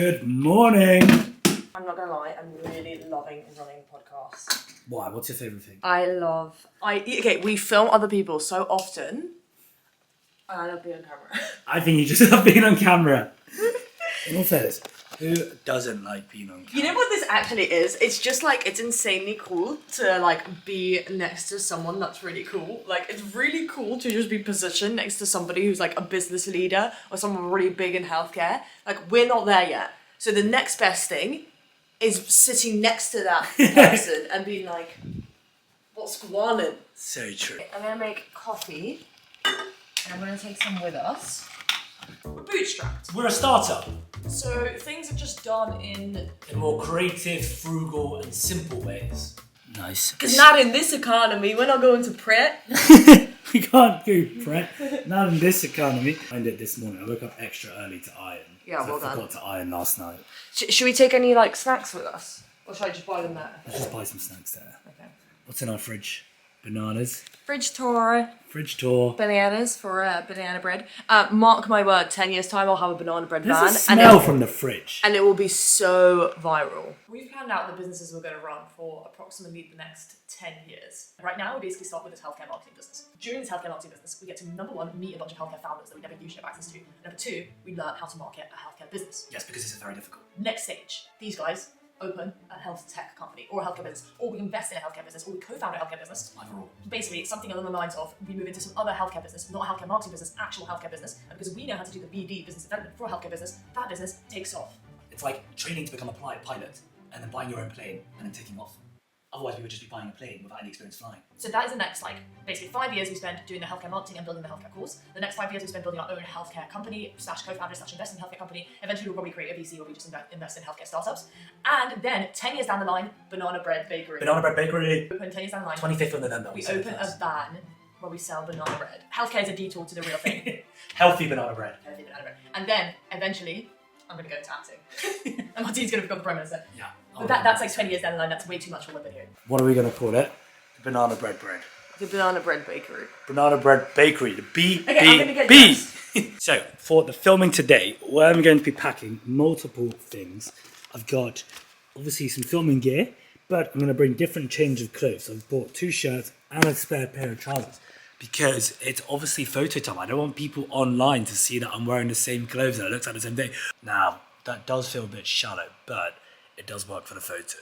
Good morning. I'm not gonna lie, I'm really loving running podcasts. Why? What's your favourite thing? We film other people so often. I love being on camera. I think you just love being on camera. In all fairness, who doesn't like being on camera? You know what this actually is? It's just like, it's insanely cool to like be next to someone that's really cool. Like, it's really cool to just be positioned next to somebody who's like a business leader or someone really big in healthcare. Like, we're not there yet. So the next best thing is sitting next to that person and being like, what's going on? So true. I'm gonna make coffee and I'm gonna take some with us. We're bootstrapped. We're a startup. So things are just done in more creative, frugal and simple ways. Nice. Because not in this economy, we're not going to Pret. We can't go Pret. Not in this economy. I did this morning. I woke up extra early to iron. Yeah, well done. I forgot to iron last night. Should we take any like snacks with us? Or should I just buy them there? Let's just buy some snacks there. Okay. What's in our fridge? Bananas. Fridge tour. Fridge tour. Bananas for banana bread. Mark my word, 10 years time I'll have a banana bread van. There's a smell from the fridge. And it will be so viral. We've planned out the businesses we're going to run for approximately the next 10 years. Right now, we basically start with this healthcare marketing business. During this healthcare marketing business, we get to, number one, meet a bunch of healthcare founders that we never usually have access to. Number two, we learn how to market a healthcare business. Yes, because this is very difficult. Next stage, these guys open a health tech company or a healthcare business, or we invest in a healthcare business, or we co-found a healthcare business. Basically, it's something along the lines of we move into some other healthcare business, not a healthcare marketing business, actual healthcare business, and because we know how to do the BD, business development, for a healthcare business, that business takes off. It's like training to become a pilot and then buying your own plane and then taking off. Otherwise, we would just be buying a plane without any experience flying. So that is the next, basically 5 years we spend doing the healthcare marketing and building the healthcare course. The next 5 years we spend building our own healthcare company, / co-founder, / invest in a healthcare company. Eventually we'll probably create a VC or we just invest in healthcare startups. And then 10 years down the line, Banana Bread Bakery. Banana Bread Bakery. Open 10 years down the line. 25th of November. We open a van where we sell banana bread. Healthcare is a detour to the real thing. Healthy banana bread. Healthy banana bread. And then, eventually, I'm going to go into acting. And Martin's going to become the Prime Minister. Yeah. But that's like 20 years down the line, that's way too much for one video. What are we going to call it? Banana bread bread. The Banana Bread Bakery. Banana Bread Bakery. The B. Okay, I'm gonna get B. So, for the filming today, where I'm going to be packing multiple things. I've got, obviously, some filming gear, but I'm going to bring different change of clothes. So I've bought 2 shirts and a spare pair of trousers. Because it's obviously photo time. I don't want people online to see that I'm wearing the same clothes and it looks like the same thing. Now, that does feel a bit shallow, but it does work for the photo.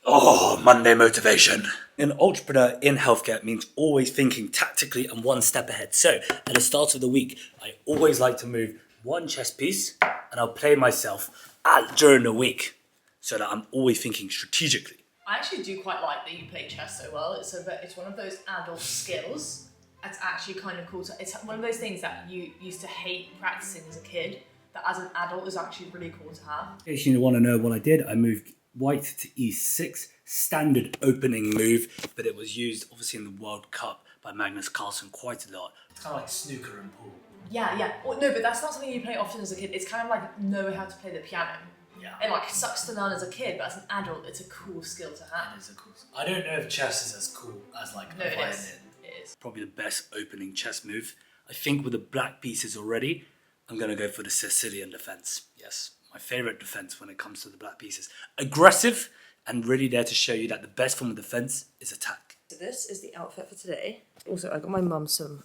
Oh, Monday motivation. An entrepreneur in healthcare means always thinking tactically and one step ahead. So, at the start of the week, I always like to move one chess piece and I'll play myself during the week so that I'm always thinking strategically. I actually do quite like that you play chess so well. It's one of those adult skills. It's actually kind of cool. It's one of those things that you used to hate practicing as a kid, that as an adult is actually really cool to have. In case you want to know what I did, I moved white to e6, standard opening move, but it was used obviously in the World Cup by Magnus Carlsen quite a lot. It's kind of like snooker and pool. Yeah. Well, no, but that's not something you play often as a kid. It's kind of like knowing how to play the piano. Yeah. It like sucks to learn as a kid, but as an adult, it's a cool skill to have. It is a cool. I don't know if chess is as cool as like No, a it violin. is. It is. Probably the best opening chess move. I think with the black pieces already, I'm going to go for the Sicilian defense. Yes, my favorite defense when it comes to the black pieces. Aggressive and really there to show you that the best form of defense is attack. So this is the outfit for today. Also, I got my mum some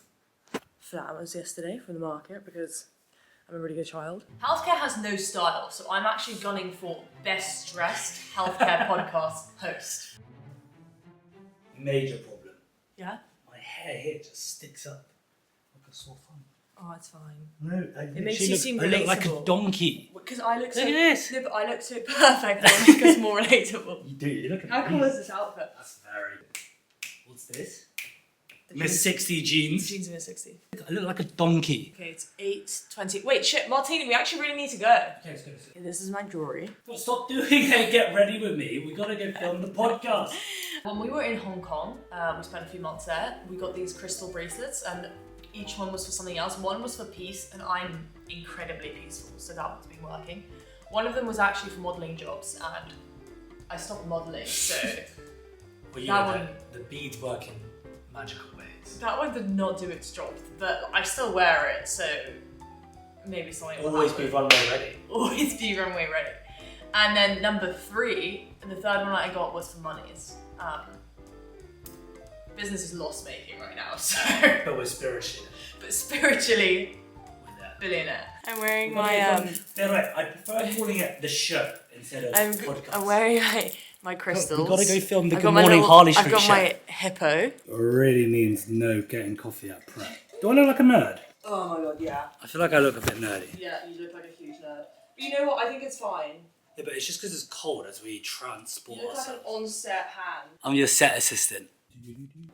flowers yesterday from the market because I'm a really good child. Healthcare has no style, so I'm actually gunning for best dressed healthcare podcast host. Major problem. Yeah? My hair here just sticks up like a sore thumb. Oh, it's fine. No, It makes you seem I look like a relatable. donkey. Because I look so... Look at this. No, but I look so perfect, that will make us more relatable. You do, you look at How cool is this outfit? That's very... What's this? The Miss 60 jeans. Jeans in a 60. I look like a donkey. Okay, it's 8:20. Wait, shit, Martini, we actually really need to go. Okay, let's go. Okay, this is my jewellery. Stop doing it. Get ready with me. We gotta go film the podcast. When we were in Hong Kong, we spent a few months there, we got these crystal bracelets and each one was for something else. One was for peace and I'm incredibly peaceful, so that one's been working. One of them was actually for modelling jobs and I stopped modelling, so Well, that one, the beads work in magical ways. that one did not do its job, but I still wear it, so maybe something will Always happen. be runway ready. Always be runway ready. And then number 3, the third one I got was for monies. Business is loss making right now, so But we're spiritually. but spiritually We're there. billionaire. I'm wearing By my the way, I prefer calling it the shirt instead of podcast. I'm wearing my crystals. We've got to go film the I've Good got my Morning little- Harley I've Street got shirt. my hippo. Really means no getting coffee at prep. Do I look like a nerd? Oh my god, yeah. I feel like I look a bit nerdy. Yeah, you look like a huge nerd. But you know what? I think it's fine. Yeah, but it's just because it's cold as we transport You look like an ourselves. on-set hand. I'm your set assistant.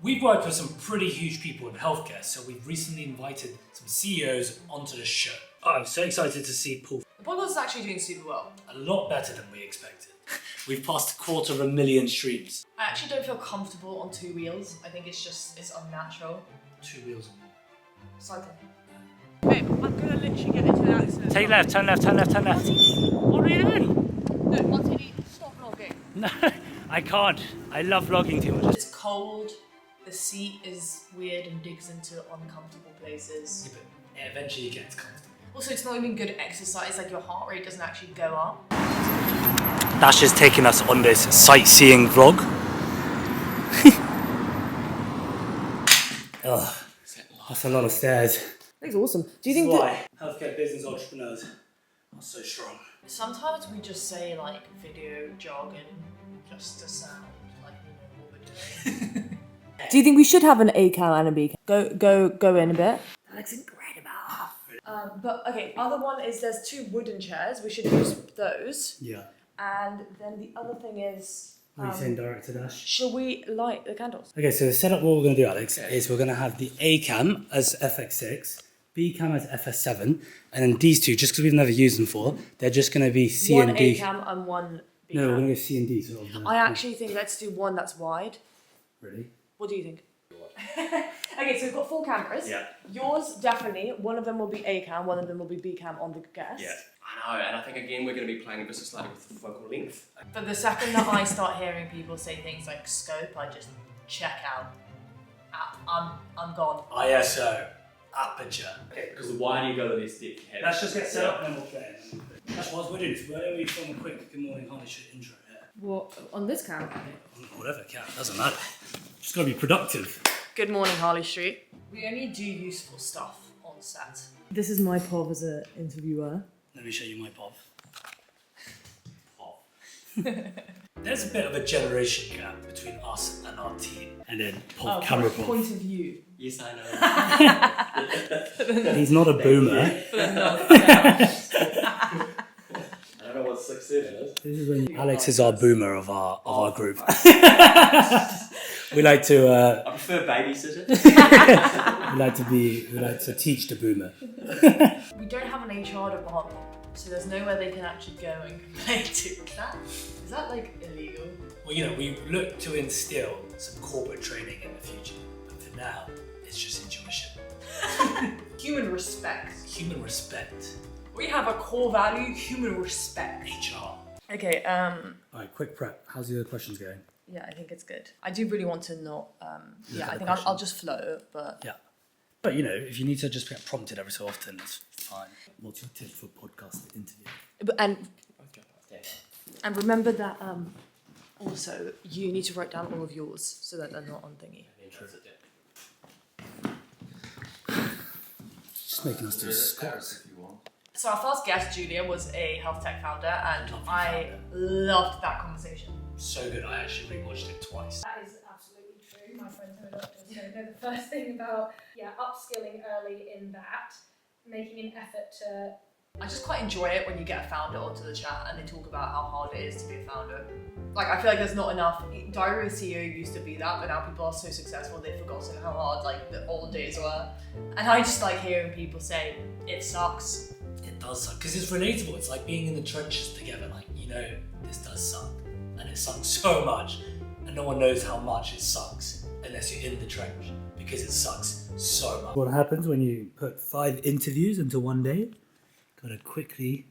We've worked with some pretty huge people in healthcare, so we've recently invited some CEOs onto the show. Oh, I'm so excited to see Paul. The podcast is actually doing super well. A lot better than we expected. We've passed 250,000 streams. I actually don't feel comfortable on 2 wheels. I think it's unnatural. 2 wheels and more. Cycling. Babe, I'm gonna literally get into an accident. Take left, turn left, turn left, turn left. What are you doing? No, Martini, stop vlogging. No, I can't. I love vlogging too much. It's cold, the seat is weird and digs into uncomfortable places. Yeah, but it eventually gets comfortable. Also, it's not even good exercise, like your heart rate doesn't actually go up. Dash is taking us on this sightseeing vlog. Oh, that's a lot of stairs. That's awesome. Do you This think is that... why healthcare business entrepreneurs are so strong. Sometimes we just say like video jargon just to sound like we know what we're doing. Do you think we should have an A cam and a B cam? Go in a bit. That looks incredible. But okay, other one is there's 2 wooden chairs. We should use those. Yeah. And then the other thing is, What are you saying, Director Dash? shall we light the candles? Okay, so the setup, what we're going to do, Alex, is we're going to have the A cam as FX6, B cam as FS7, and then these 2, just because we've never used them before, they're just going to be C One and A D. cam and one B No, we're cam. going to go C and D. Sort of, I actually think let's do one that's wide. Really? What do you think? Okay, so we've got 4 cameras. Yeah. Yours definitely. One of them will be A cam. One of them will be B cam on the guest. Yeah. I know, and I think again we're going to be playing just slightly with the focal length. But the second that I start hearing people say things like scope, I just check out. I'm gone. ISO, aperture. Okay, because the wider you go, the less depth you have. Let's just get set up and then we'll play it. That's what we're doing. Why don't we film a quick Good Morning Harley Street intro here? What on this camera? Whatever, doesn't matter. Just got to be productive. Good morning, Harley Street. We only do useful stuff on set. This is my POV as an interviewer. Let me show you my pop. There's a bit of a generation gap between us and our team. And then pop camera pop. Point of view. Yes, I know. He's not a boomer. I don't know what 6'7" is. This is when Alex is our boomer of our group. We like to I prefer babysitter. we like to teach the boomer. We don't have an HR department, so there's nowhere they can actually go and complain to. Is that like illegal? Well, we look to instill some corporate training in the future, but for now, it's just intuition. Human respect. Human respect. We have a core value, human respect. HR. Okay, Alright, quick prep. How's the other questions going? yeah, I think it's good. I do really want to not, at I the think I'll questions. just float, but Yeah. But if you need to just get prompted every so often, it's fine. What's your tip for podcast interview? and remember that also you need to write down all of yours so that they're not on thingy. Just making us do squats. So our first guest, Julia, was a health tech founder, and I loved that conversation. So good, I actually rewatched it twice. That is absolutely true. My friends who are doctors know the first thing about upskilling early in that, making an effort to. I just quite enjoy it when you get a founder onto the chat and they talk about how hard it is to be a founder. Like, I feel like there's not enough. Diary of a CEO used to be that, but now people are so successful they've forgotten how hard like the old days were. And I just like hearing people say it sucks. It does suck, because it's relatable. It's like being in the trenches together. Like, this does suck. And it sucks so much. And no one knows how much it sucks unless you're in the trench, because it sucks so much. What happens when you put 5 interviews into one day? Gotta quickly.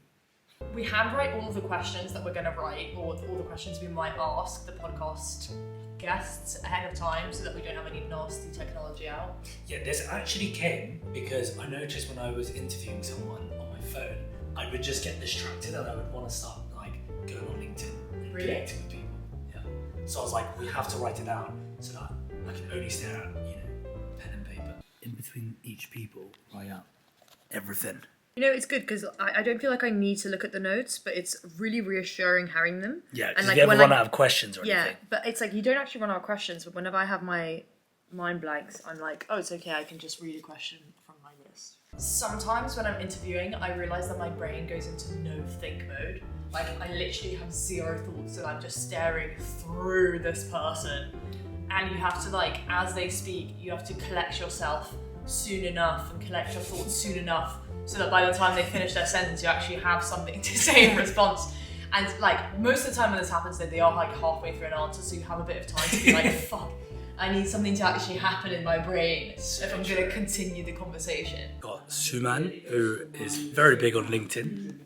We handwrite all of the questions that we're going to write, or all the questions we might ask the podcast guests ahead of time so that we don't have any nasty technology out. Yeah, this actually came because I noticed when I was interviewing someone on phone, I would just get distracted and I would want to start like going on LinkedIn and Really? connecting with people. Yeah. So I was like, we have to write it down so that I can only stare at, pen and paper. In between each people, write out everything. You know, it's good because I don't feel like I need to look at the notes, but it's really reassuring having them. Yeah, And, because like, you ever when run I- out of questions or Yeah, anything. but it's like you don't actually run out of questions. But whenever I have my mind blanks, I'm like, oh, it's okay. I can just read a question from my list. Sometimes when I'm interviewing, I realize that my brain goes into no think mode. Like I literally have zero thoughts, and I'm just staring through this person. And you have to like, as they speak, you have to collect yourself soon enough and collect your thoughts soon enough, so that by the time they finish their sentence, you actually have something to say in response. And like most of the time when this happens, they are like halfway through an answer, so you have a bit of time to be like, fuck, I need something to actually happen in my brain if I'm going to continue the conversation. Got Suman, who is very big on LinkedIn.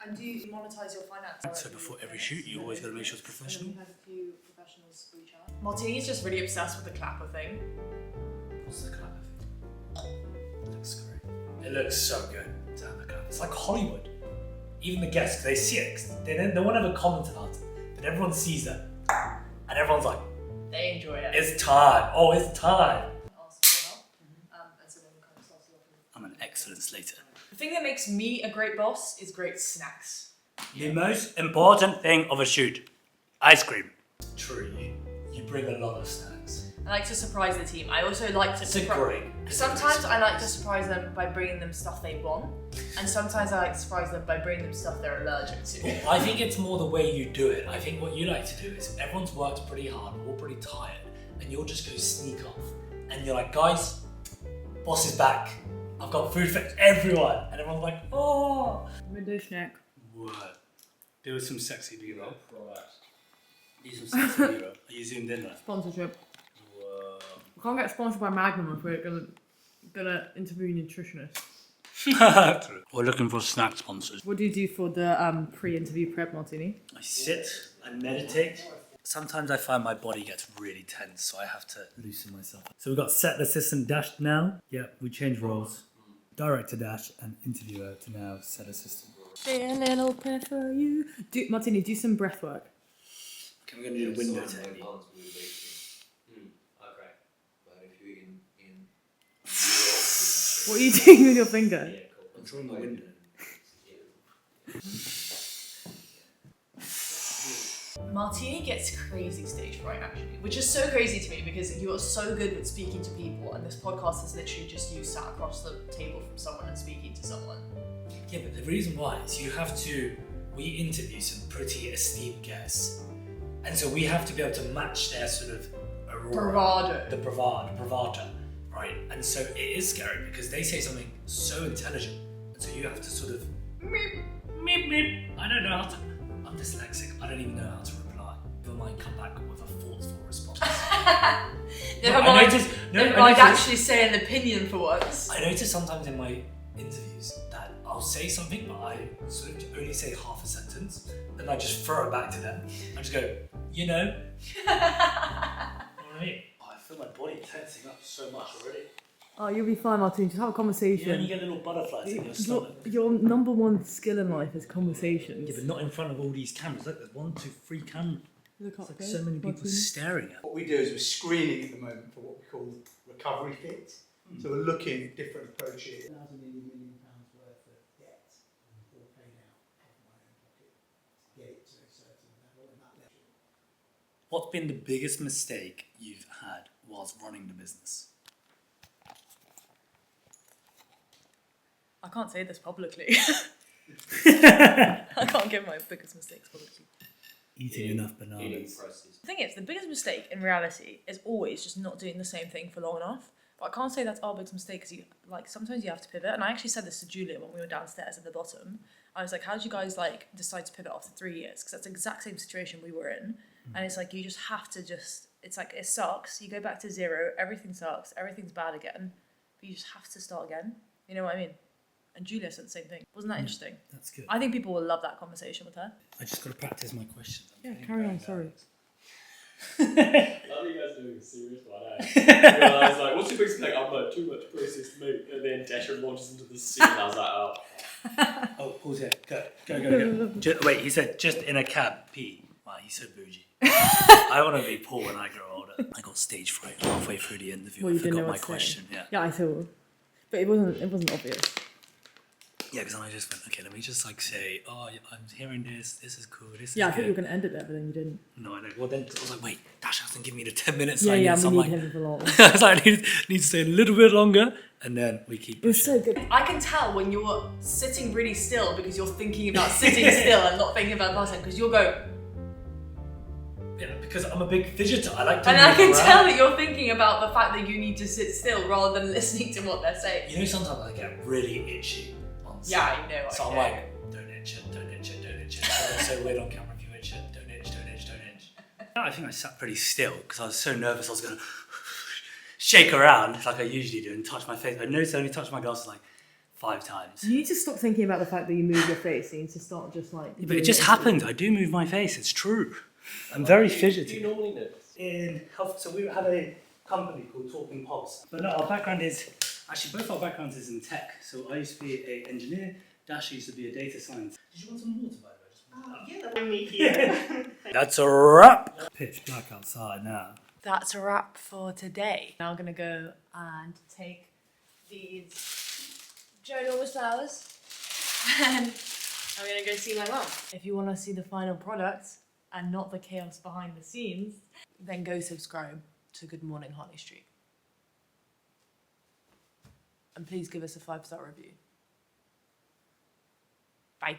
And do you monetize your finance? So before every shoot, you always got to make sure it's professional. had a few professionals reach out. Martini's just really obsessed with the clapper thing. What's the clap of it? It looks great. It looks so good to have the clap. It's like Hollywood. Even the guests, they see it. 'Cause no one ever comments about it, but everyone sees it, and everyone's like, They enjoy it. "It's time! Oh, it's time!" Ask for help. And so then we kind of started off with I'm an excellent slater. the thing that makes me a great boss is great snacks. The most important thing of a shoot, ice cream. True, you bring a lot of snacks. I like to surprise the team. I also like to It's a great. Sometimes I like to surprise them by bringing them stuff they want, and sometimes I like to surprise them by bringing them stuff they're allergic to. I think it's more the way you do it. I think what you like to do is everyone's worked pretty hard, we're all pretty tired, and you'll just go sneak off. And you're like, guys, boss is back. I've got food for everyone. And everyone's like, oh. Window snack. What? There was some sexy B-roll. These some sexy B-roll. Are you zoomed in there? Sponsorship. Whoa. We can't get sponsored by Magnum if we're gonna interview nutritionists. We're looking for snack sponsors. What do you do for the pre-interview prep, Martini? I sit, I meditate. Sometimes I find my body gets really tense, so I have to loosen myself. So we've got set assistant Dash now. Yeah, we changed roles. Director Dash and interviewer to now set assistant. Say a little prayer for you. Martini, do some breath work. Okay, we're going to do the window technique. Okay. But if you're in What are you doing with your finger? I'm drawing the window. Martini gets crazy stage fright actually, which is so crazy to me because you are so good with speaking to people, and this podcast is literally just you sat across the table from someone and speaking to someone. Yeah, but the reason why is we interview some pretty esteemed guests. And so we have to be able to match their sort of aurora, Bravado. the bravado, right? And so it is scary because they say something so intelligent, and so you have to sort of meep, meep, meep. I don't know how to. I'm dyslexic. I don't even know how to reply. Never mind, come back with a thoughtful response. Never I mind. noticed- no, Never I mind noticed- actually say an opinion for once. I notice sometimes in my interviews that I'll say something, but I sort of only say half a sentence, then I just throw it back to them. I just go, you know. You know what I mean? Oh, I feel my body tensing up so much already. Oh, you'll be fine, Martini. Just have a You know, conversation. you get little butterflies in your stomach. Your number one skill in life is conversations. Yeah, but not in front of all these cameras. Look, there's 1, 2, 3 cameras. Look up Like so many people staring at. What we do is we're screening at the moment for what we call recovery fit. So we're looking at different approaches. £1,000 million worth of debt, all paid out of my own pocket to get it to a certain level, and that level. What's been the biggest mistake you've had whilst running the business? I can't say this publicly. I can't give my biggest mistakes publicly. Eating enough bananas. The thing is, the biggest mistake in reality is always just not doing the same thing for long enough. But I can't say that's our biggest mistake because sometimes you have to pivot. And I actually said this to Julia when we were downstairs at the bottom. I was like, how did you guys decide to pivot after 3 years? Because that's the exact same situation we were in. And it's like, you just have to it's like, it sucks. You go back to zero, everything sucks, everything's bad again. But you just have to start again. You know what I mean? And Julia said the same thing. Wasn't that interesting? That's good. I think people will love that conversation with her. I just got to practice my questions. Yeah, carry on, sorry. None of you guys are doing a serious one, eh? I was like, what's your biggest thing? I'm like, too much processed meat. And then Dasher launches into the scene and I was like, oh. Oh, pause it. Go. Wait, he said just in a cab, pee. Wow, he's so bougie. I want to be poor when I grow older. I got stage fright halfway through the interview. Well, I you didn't know forgot my what to say. question. Yeah. Yeah, I thought. But it wasn't obvious. Yeah, because I just went, okay, let me just like say, oh, I'm hearing this. This is cool. This Yeah, I is thought you were good. going to end it there, but then you didn't. No, I know. Well, then I was like, wait, Dash hasn't given me the 10 minutes. Yeah, I yeah, need some we like. need him for long. I was like, I need to stay a little bit longer, and then we keep. It was pushing. so good. I can tell when you're sitting really still because you're thinking about sitting still and not thinking about the person because you'll go, Yeah, because I'm a big fidgeter. I like to. and I move can around. tell that you're thinking about the fact that you need to sit still rather than listening to what they're saying. You know, sometimes I get really itchy on set. Yeah, I know. So I'm know. like, don't itch it, don't itch it, don't itch it. So it's so weird on camera if you itch it, don't itch, don't itch, don't itch. I think I sat pretty still because I was so nervous. I was going to shake around like I usually do and touch my face. I noticed I only touched my glasses like 5 times. You need to stop thinking about the fact that you move your face. You need to start just like. But it just happened. I do move my face. It's true. I'm very Do you fidgety. normally know? In health, so we have a company called Talking Pulse. But no, our background is actually both our backgrounds is in tech. So I used to be an engineer. Dash used to be a data science. Did you want some water, by the way? Yeah. That's a wrap. Pitch black outside now. That's a wrap for today. Now I'm gonna go and take these ginormous flowers and I'm gonna go see my mum. If you wanna see the final product and not the chaos behind the scenes, then go subscribe to Good Morning Harley Street. And please give us a 5-star review. Bye.